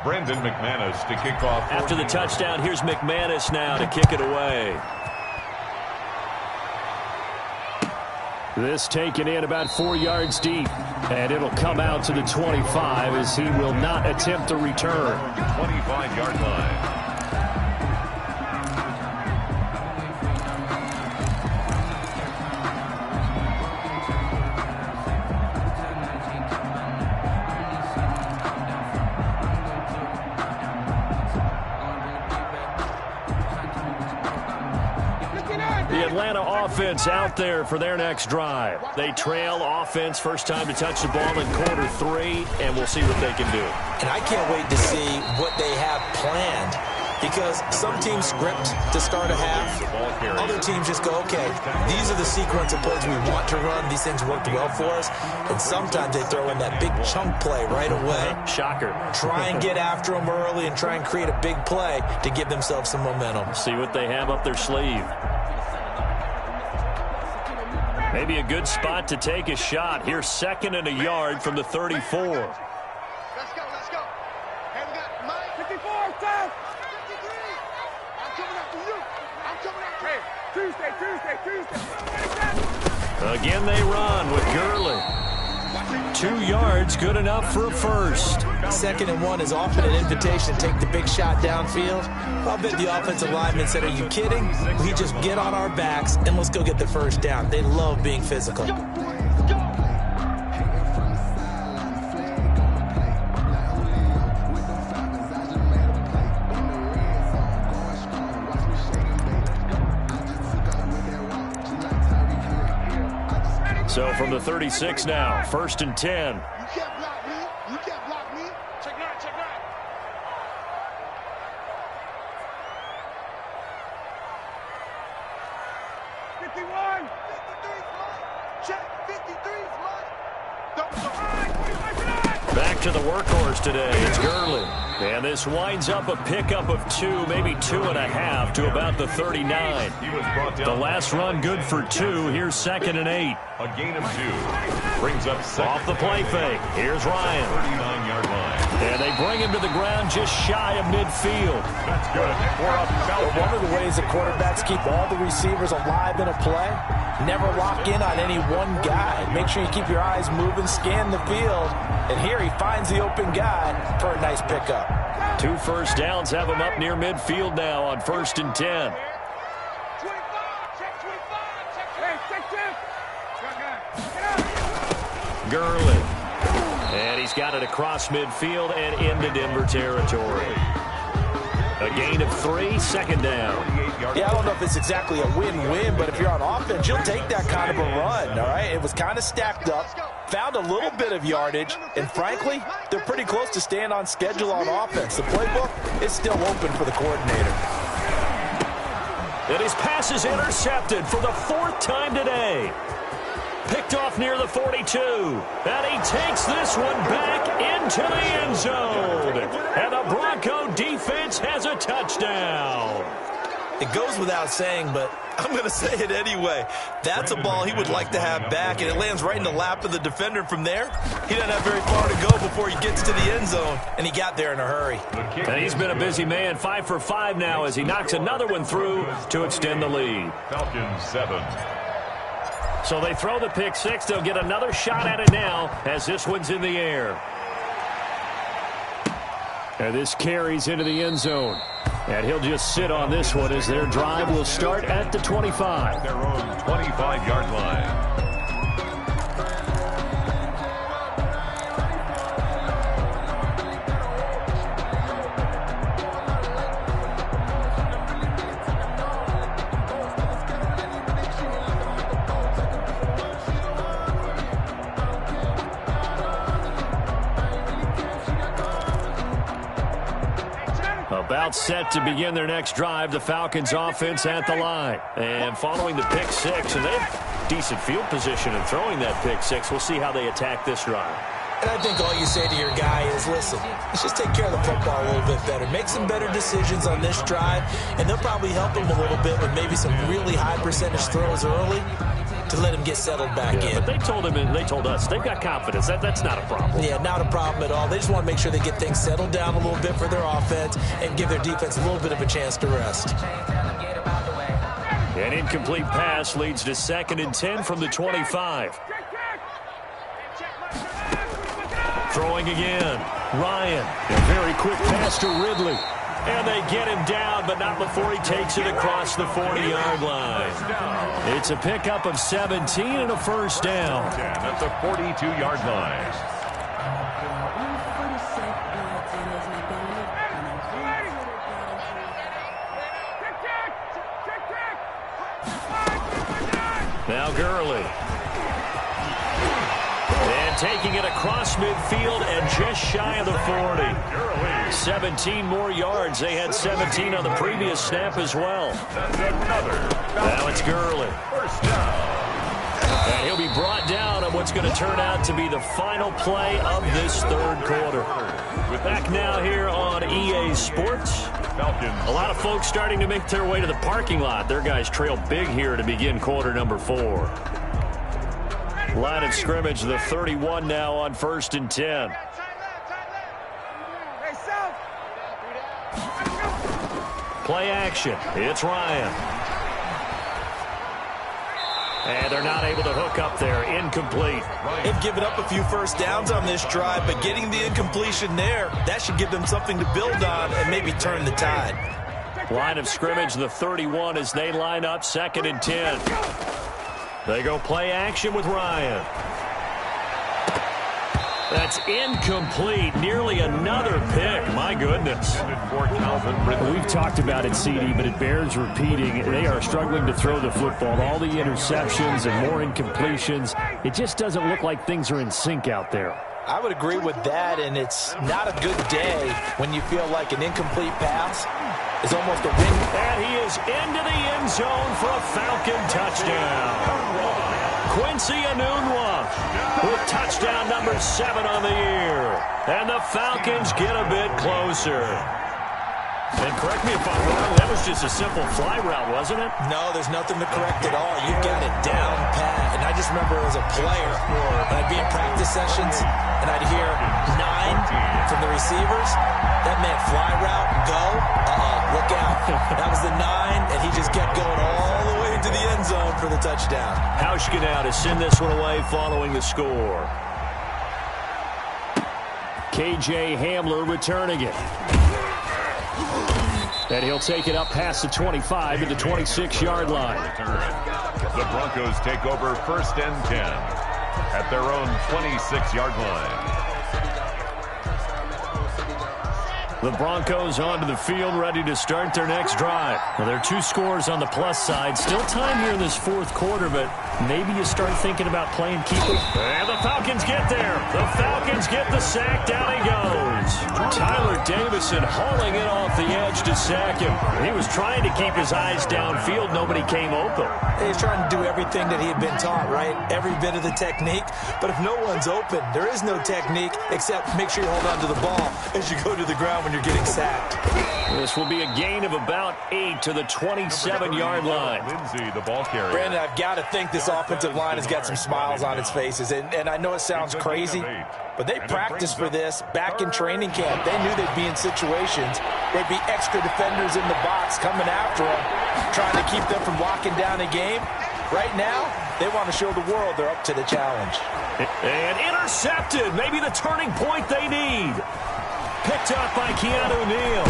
Brendan McManus to kick off. After the touchdown, here's McManus now to kick it away. This taken in about 4 yards deep, and it'll come out to the 25 as he will not attempt to return. 25-yard line. The Atlanta offense out there for their next drive. They trail offense, first time to touch the ball in quarter 3, and we'll see what they can do. And I can't wait to see what they have planned, because some teams script to start a half. Other teams just go, okay, these are the sequence of plays we want to run. These things worked well for us. And sometimes they throw in that big chunk play right away. Shocker. Try and get after them early and try and create a big play to give themselves some momentum. See what they have up their sleeve. Maybe a good spot to take a shot. Here's 2nd and a yard from the 34. Let's go, let's go. Hey, we got Mike. 54, Tom. 53. I'm coming after you. I'm coming after you. Tuesday. Again they run with Gurley. 2 yards, good enough for a first. 2nd and 1 is often an invitation to take the big shot downfield. I'll bet the offensive lineman said, are you kidding? We just get on our backs and let's go get the first down. They love being physical. So from the 36 now, 1st and 10. You can't block me. You can't block me. Check 9, check 9. 51. 53's mine. Check. 53's mine. Back to the workhorse today. It's Gurley. And this winds up a pickup of 2, maybe 2.5 to about the 39. The last run good for 2. Here's 2nd and 8. A gain of 2. Brings up off the play fake. Here's Ryan. 39-yard line. And they bring him to the ground just shy of midfield. That's good. One of the ways the quarterbacks keep all the receivers alive in a play, never lock in on any one guy. Make sure you keep your eyes moving, scan the field. And here he finds the open guy for a nice pickup. 2 first downs have him up near midfield now on 1st and 10. Gurley. And he's got it across midfield and into Denver territory. A gain of 3, 2nd down. Yeah, I don't know if it's exactly a win-win, but if you're on offense, you'll take that kind of a run, all right? It was kind of stacked up, found a little bit of yardage, and frankly, they're pretty close to staying on schedule on offense. The playbook is still open for the coordinator. And his pass is intercepted for the 4th time today. Picked off near the 42. And he takes this one back into the end zone. And the Bronco defense has a touchdown. It goes without saying, but I'm going to say it anyway. That's a ball he would like to have back, and it lands right in the lap of the defender from there. He doesn't have very far to go before he gets to the end zone, and he got there in a hurry. And he's been a busy man, 5 for 5 now as he knocks another one through to extend the lead. Falcons 7. So they throw the pick 6. They'll get another shot at it now as this one's in the air. And this carries into the end zone. And he'll just sit on this one as their drive will start at the 25. Their own 25-yard line. About set to begin their next drive, the Falcons offense at the line. And following the pick 6, and they have decent field position in throwing that pick 6. We'll see how they attack this drive. And I think all you say to your guy is, listen, let's just take care of the football a little bit better. Make some better decisions on this drive, and they'll probably help him a little bit with maybe some really high percentage throws early. to let him get settled back in. But they told us they've got confidence. That's not a problem. Yeah, not a problem at all. They just want to make sure they get things settled down a little bit for their offense and give their defense a little bit of a chance to rest. An incomplete pass leads to 2nd and 10 from the 25. Throwing again. Ryan. A very quick pass to Ridley. And they get him down, but not before he takes it across the 40-yard line. It's a pickup of 17 and a first down. At the 42-yard line. Now Gurley. And taking it across midfield and just shy of the 40. 17 more yards. They had 17 on the previous snap as well. Now it's Gurley. And he'll be brought down on what's going to turn out to be the final play of this third quarter. Back now here on EA Sports. A lot of folks starting to make their way to the parking lot. Their guys trail big here to begin quarter number 4. Line of scrimmage, the 31 now on 1st and 10. Play action. It's Ryan. And they're not able to hook up there. Incomplete. They've given up a few first downs on this drive, but getting the incompletion there, that should give them something to build on and maybe turn the tide. Line of scrimmage, the 31 as they line up 2nd and 10. They go play action with Ryan. That's incomplete. Nearly another pick. My goodness. We've talked about it, CD, but it bears repeating. They are struggling to throw the football. All the interceptions and more incompletions. It just doesn't look like things are in sync out there. I would agree with that, and it's not a good day when you feel like an incomplete pass is almost a win. And he is into the end zone for a Falcon touchdown. Quincy Enunwa with touchdown number 7 on the year. And the Falcons get a bit closer. And correct me if I'm wrong, that was just a simple fly route, wasn't it? No, there's nothing to correct at all. You've got it down pat. And I just remember as a player, when I'd be in practice sessions, and I'd hear 9 from the receivers. That meant fly route, go. Look out. That was the 9, and he just kept going all the way to the end zone for the touchdown. Hauschka now to send this one away following the score. KJ Hamler returning it. And he'll take it up past the 25 to the 26-yard line. The Broncos take over 1st and 10 at their own 26-yard line. The Broncos onto the field, ready to start their next drive. Well, there are 2 scores on the plus side. Still time here in this 4th quarter, but maybe you start thinking about playing keeper. And the Falcons get there. The Falcons get the sack. Down he goes. Tyler Davison hauling it off the edge to sack him. He was trying to keep his eyes downfield. Nobody came open. He's trying to do everything that he had been taught, right? Every bit of the technique. But if no one's open, there is no technique except make sure you hold on to the ball as you go to the ground when you're getting sacked. This will be a gain of about 8 to the 27-yard line. Lindsay, the ball carrier. Brandon, I've got to think this offensive line has got some smiles on its faces. And I know it sounds crazy, but they practiced for this back in training camp. They knew they'd be in situations where there'd be extra defenders in the box coming after them, trying to keep them from locking down a game. Right now, they want to show the world they're up to the challenge. And intercepted. Maybe the turning point they need. Picked up by Keanu Neal.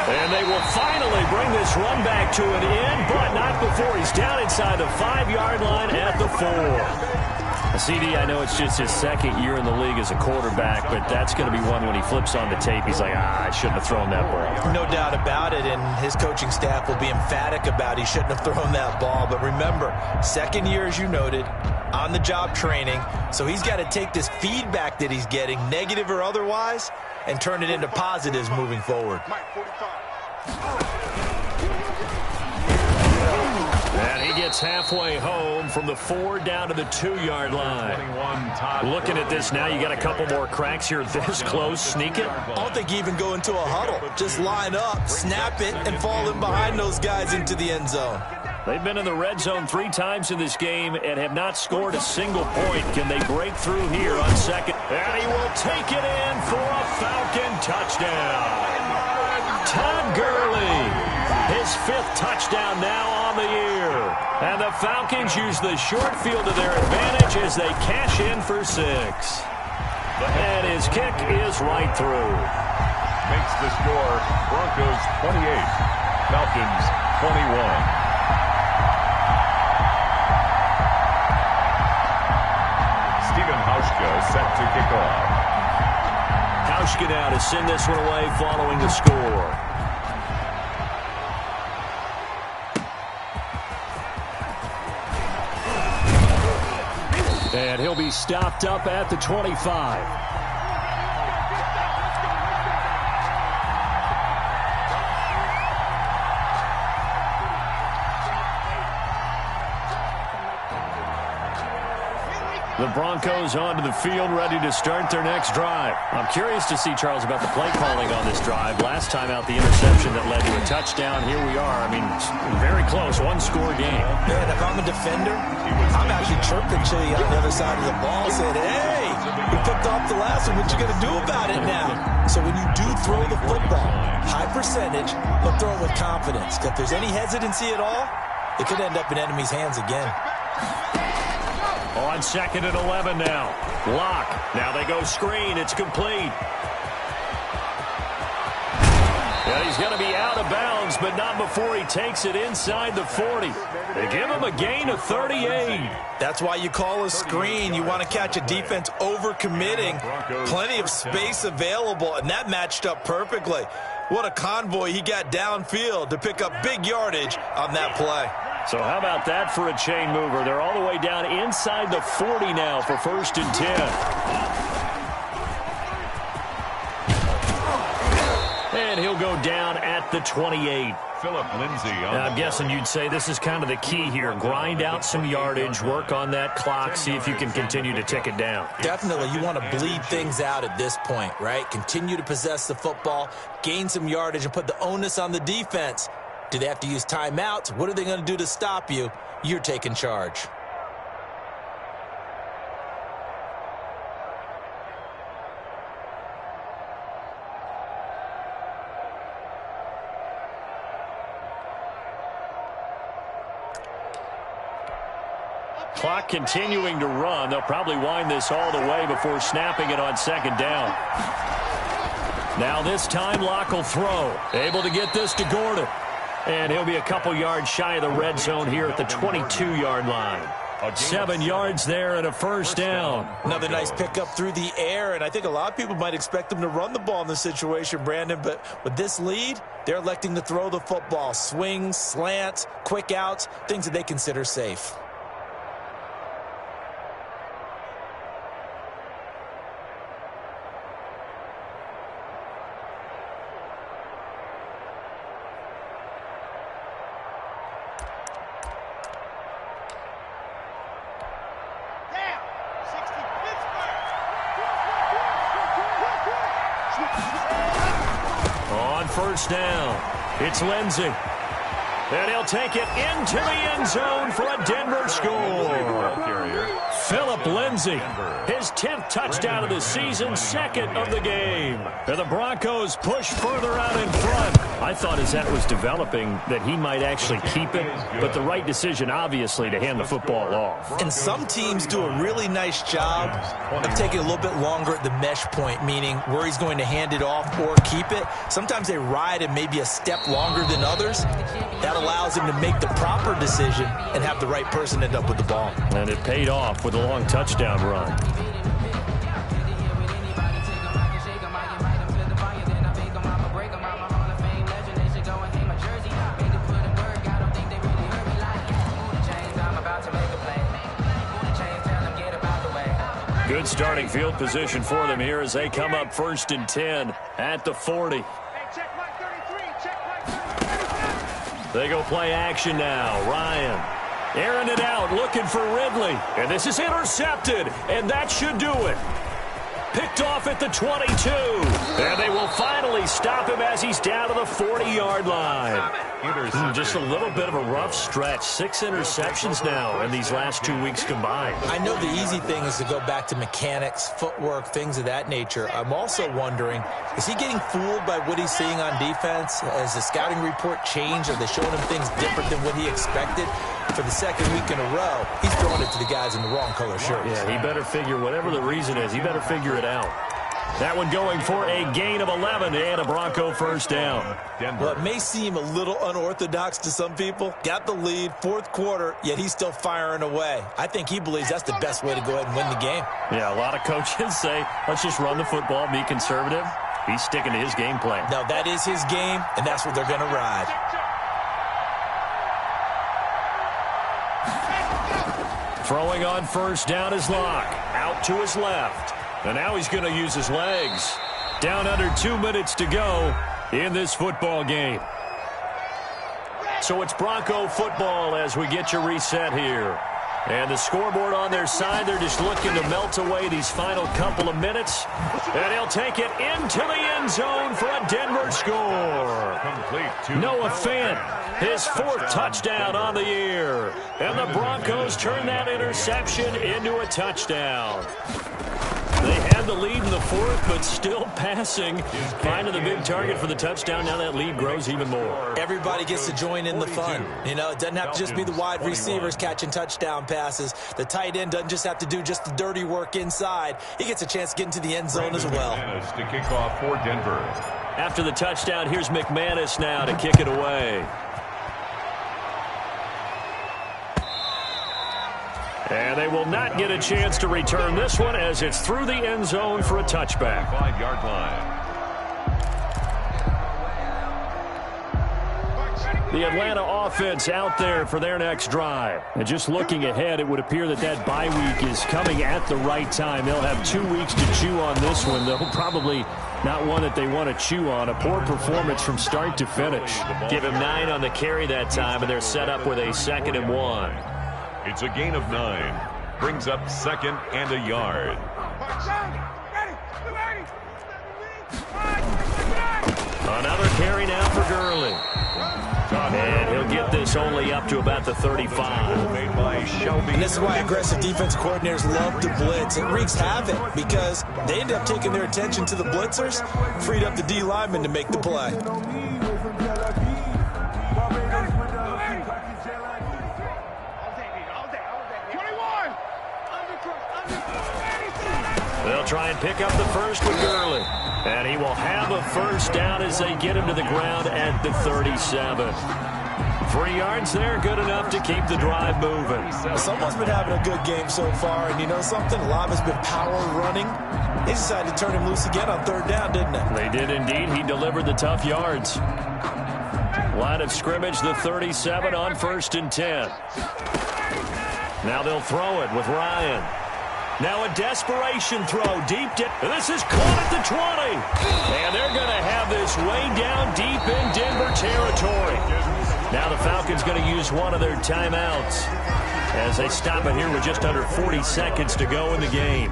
And they will finally bring this run back to an end, but not before he's down inside the 5-yard line at the 4. CD, I know it's just his 2nd year in the league as a quarterback, but that's going to be one when he flips on the tape. He's like, I shouldn't have thrown that ball. No doubt about it, and his coaching staff will be emphatic about he shouldn't have thrown that ball. But remember, 2nd year, as you noted, on-the-job training, so he's got to take this feedback that he's getting, negative or otherwise, and turn it into positives moving forward. And he gets halfway home from the 4 down to the 2-yard line. Looking at this now, you got a couple more cracks here this close. Sneak it. I don't think you even go into a huddle. Just line up, snap it, and fall in behind those guys into the end zone. They've been in the red zone 3 times in this game and have not scored a single point. Can they break through here on second? And he will take it in for a Falcon touchdown. Todd Gurley, his 5th touchdown now on the year. And the Falcons use the short field to their advantage as they cash in for 6. And his kick is right through. Makes the score Broncos 28, Falcons 21. Set to kick off. Hauschka now to send this one away following the score. And he'll be stopped up at the 25. The Broncos onto the field, ready to start their next drive. I'm curious to see, Charles, about the play calling on this drive. Last time out, the interception that led to a touchdown. Here we are. I mean, very close, one-score game. Man, if I'm a defender, I'm actually chirping Chili on the other side of the ball, saying, hey, we picked off the last one. What you going to do about it now? So when you do throw the football, high percentage, but throw it with confidence. If there's any hesitancy at all, it could end up in enemy's hands again. On 2nd and 11 now. Lock. Now they go screen. It's complete. And he's going to be out of bounds, but not before he takes it inside the 40. They give him a gain of 38. That's why you call a screen. You want to catch a defense over-committing. Plenty of space available, and that matched up perfectly. What a convoy he got downfield to pick up big yardage on that play. So how about that for a chain mover? They're all the way down inside the 40 now for 1st and 10. And he'll go down at the 28. Philip Lindsay. I'm guessing you'd say this is kind of the key here. Grind out some yardage, work on that clock, see if you can continue to tick it down. Definitely. You want to bleed things out at this point, right? Continue to possess the football, gain some yardage, and put the onus on the defense. Do they have to use timeouts? What are they going to do to stop you? You're taking charge. Clock continuing to run. They'll probably wind this all the way before snapping it on 2nd down. Now this time Locke will throw. Able to get this to Gordon. And he'll be a couple yards shy of the red zone here at the 22-yard line. 7 yards there and a 1st down. Another nice pickup through the air, and I think a lot of people might expect them to run the ball in this situation, Brandon, but with this lead, they're electing to throw the football. Swings, slants, quick outs, things that they consider safe. On 1st down, it's Lindsay. And he'll take it into the end zone for a Denver score. Philip Lindsay, his 10th touchdown of the season, 2nd of the game. And the Broncos push further out in front. I thought as that was developing that he might actually keep it, but the right decision, obviously, to hand the football off. And some teams do a really nice job of taking a little bit longer at the mesh point, meaning where he's going to hand it off or keep it. Sometimes they ride it maybe a step longer than others. That allows him to make the proper decision and have the right person end up with the ball. And it paid off with a long touchdown run. Good starting field position for them here as they come up 1st and 10 at the 40. They go play action now. Ryan airing it out, looking for Ridley. And this is intercepted, and that should do it. Picked off at the 22. And they will finally stop him as he's down to the 40-yard line. Just a little bit of a rough stretch. 6 interceptions now in these last 2 weeks combined. I know the easy thing is to go back to mechanics, footwork, things of that nature. I'm also wondering, is he getting fooled by what he's seeing on defense? Has the scouting report changed? Are they showing him things different than what he expected? For the second week in a row, he's throwing it to the guys in the wrong color shirts. Yeah, he better figure, whatever the reason is, he better figure it out. That one going for a gain of 11 and a Bronco first down. Well, it may seem a little unorthodox to some people. Got the lead, fourth quarter, yet he's still firing away. I think he believes that's the best way to go ahead and win the game. Yeah, a lot of coaches say, let's just run the football, be conservative. He's sticking to his game plan. No, that is his game, and that's what they're going to ride. Throwing on first down is Locke. Out to his left. And now he's going to use his legs. Down under 2 minutes to go in this football game. So it's Bronco football as we get you reset here. And the scoreboard on their side, they're just looking to melt away these final couple of minutes. And he'll take it into the end zone for a Denver score. Noah Fant, his 4th touchdown on the year. And the Broncos turn that interception into a touchdown. They had the lead in the 4th, but still passing. Finding the big target for the touchdown. Now that lead grows even more. Everybody gets to join in the fun. You know, it doesn't have to just be the wide receivers catching touchdown passes. The tight end doesn't just have to do just the dirty work inside. He gets a chance to get into the end zone as well. To kick off for Denver. After the touchdown, here's McManus now to kick it away. And they will not get a chance to return this one as it's through the end zone for a touchback. 5-yard line. The Atlanta offense out there for their next drive. And just looking ahead, it would appear that that bye week is coming at the right time. They'll have 2 weeks to chew on this one, though probably not one that they want to chew on. A poor performance from start to finish. Give him 9 on the carry that time, and they're set up with a 2nd and 1. It's a gain of 9. Brings up 2nd and a yard. Another carry now for Gurley. And he'll get this only up to about the 35. And this is why aggressive defense coordinators love to blitz. It wreaks havoc because they end up taking their attention to the blitzers, freed up the D lineman to make the play. They'll try and pick up the first with Gurley. And he will have a first down as they get him to the ground at the 37. 3 yards there, good enough to keep the drive moving. Someone's been having a good game so far, and you know something? A lot of it's been power running. They decided to turn him loose again on 3rd down, didn't they? They did indeed. He delivered the tough yards. Line of scrimmage, the 37 on 1st and 10. Now they'll throw it with Ryan. Now a desperation throw deep. This is caught at the 20. And they're going to have this way down deep in Denver territory. Now the Falcons going to use one of their timeouts as they stop it here with just under 40 seconds to go in the game.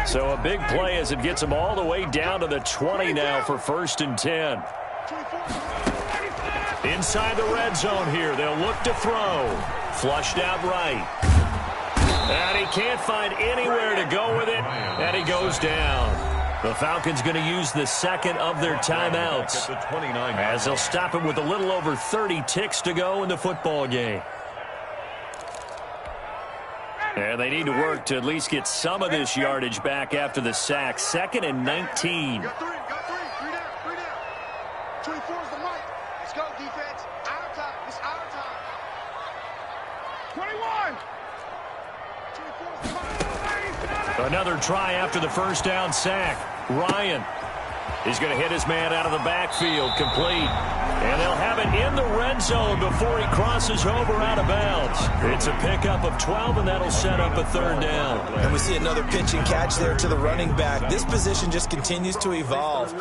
So a big play as it gets them all the way down to the 20 now for 1st and 10. Inside the red zone here. They'll look to throw. Flushed out right. And he can't find anywhere to go with it. And he goes down. The Falcons going to use the 2nd of their timeouts as they'll stop him with a little over 30 ticks to go in the football game. And they need to work to at least get some of this yardage back after the sack. 2nd and 19. Got 3 down. 24 is the mic. Let's go, defense. Our time. It's our time. 21. 24 is the mic. Another try after the first down sack. Ryan He's going to hit his man out of the backfield, complete. And they'll have it in the red zone before he crosses over out of bounds. It's a pickup of 12, and that'll set up a third down. And we see another pitch and catch there to the running back. This position just continues to evolve.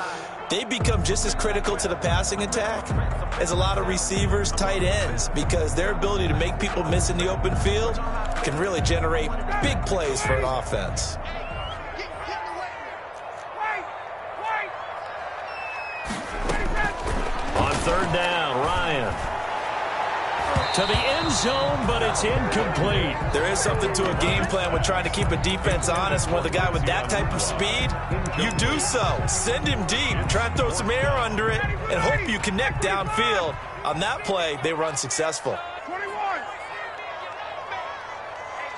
They become just as critical to the passing attack as a lot of receivers, tight ends, because their ability to make people miss in the open field can really generate big plays for an offense. On third down, Ryan. To the end zone, but it's incomplete. There is something to a game plan with trying to keep a defense honest. With a guy with that type of speed, you do so. Send him deep. Try and throw some air under it and hope you connect downfield. On that play, they were unsuccessful. 21. Hey,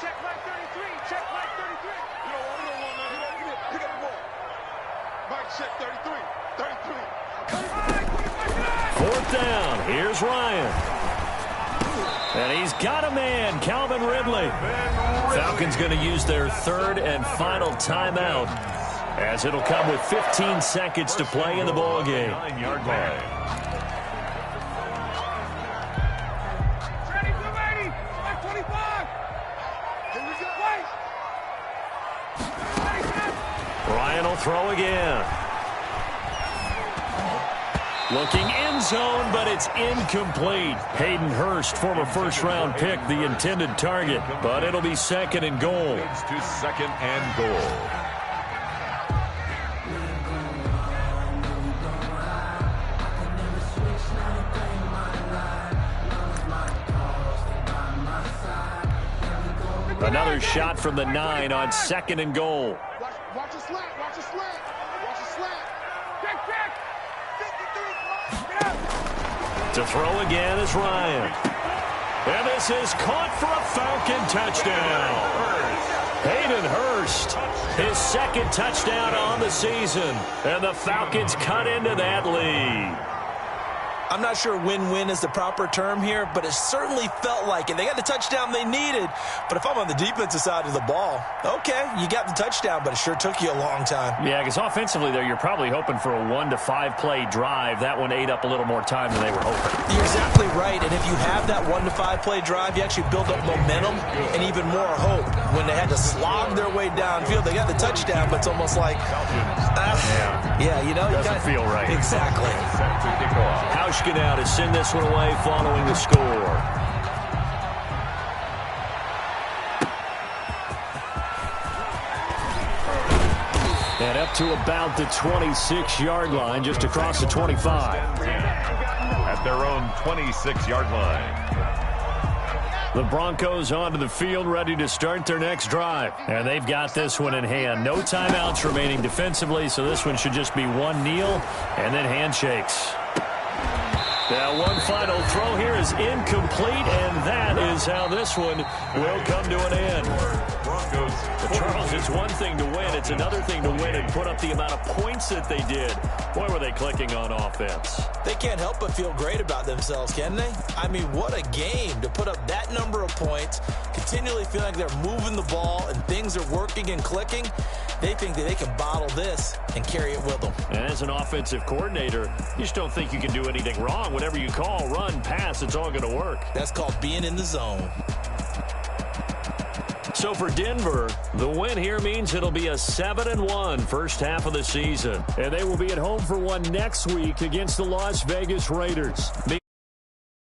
check Mike 33. Check Mike 33. You don't want none. Pick up the ball. Mike, check 33. 33. Fourth down. Here's Ryan. And he's got a man, Calvin Ridley. Falcons going to use their third and final timeout, as it'll come with 15 seconds to play in the ballgame. 9-yard line. Ready, 280. 25. Here we go. Ryan will throw again. Looking end zone, but it's incomplete. Hayden Hurst, former first-round pick, the intended target. But it'll be second and goal. To second and goal. Another shot from the 9 on second and goal. Watch a slant. Watch a slant. Watch a slant. Check. 53. Get up. To throw again is Ryan. And this is caught for a Falcon touchdown. Hayden Hurst, his second touchdown on the season. And the Falcons cut into that lead. I'm not sure win-win is the proper term here, but it certainly felt like it. They got the touchdown they needed, but if I'm on the defensive side of the ball, okay, you got the touchdown, but it sure took you a long time. Yeah, because offensively there, you're probably hoping for a 1 to 5 play drive. That one ate up a little more time than they were hoping. You're exactly right, and if you have that 1 to 5 play drive, you actually build up momentum and even more hope. When they had to slog their way downfield, they got the touchdown, but it's almost like, yeah, you know, doesn't feel right. Exactly. Hauschka now to send this one away following the score. And up to about the 26-yard line, just across the 25. At their own 26-yard line. The Broncos onto the field, ready to start their next drive. And they've got this one in hand. No timeouts remaining defensively, so this one should just be one kneel and then handshakes. Now one final throw here is incomplete, and that is how this one will come to an end. But Charles, it's one thing to win. It's another thing to win and put up the amount of points that they did. Boy, were they clicking on offense. They can't help but feel great about themselves, can they? I mean, what a game to put up that number of points, continually feeling like they're moving the ball and things are working and clicking. They think that they can bottle this and carry it with them. And as an offensive coordinator, you just don't think you can do anything wrong. Whatever you call, run, pass, it's all going to work. That's called being in the zone. So for Denver, the win here means it'll be a 7-1 first half of the season. And they will be at home for one next week against the Las Vegas Raiders.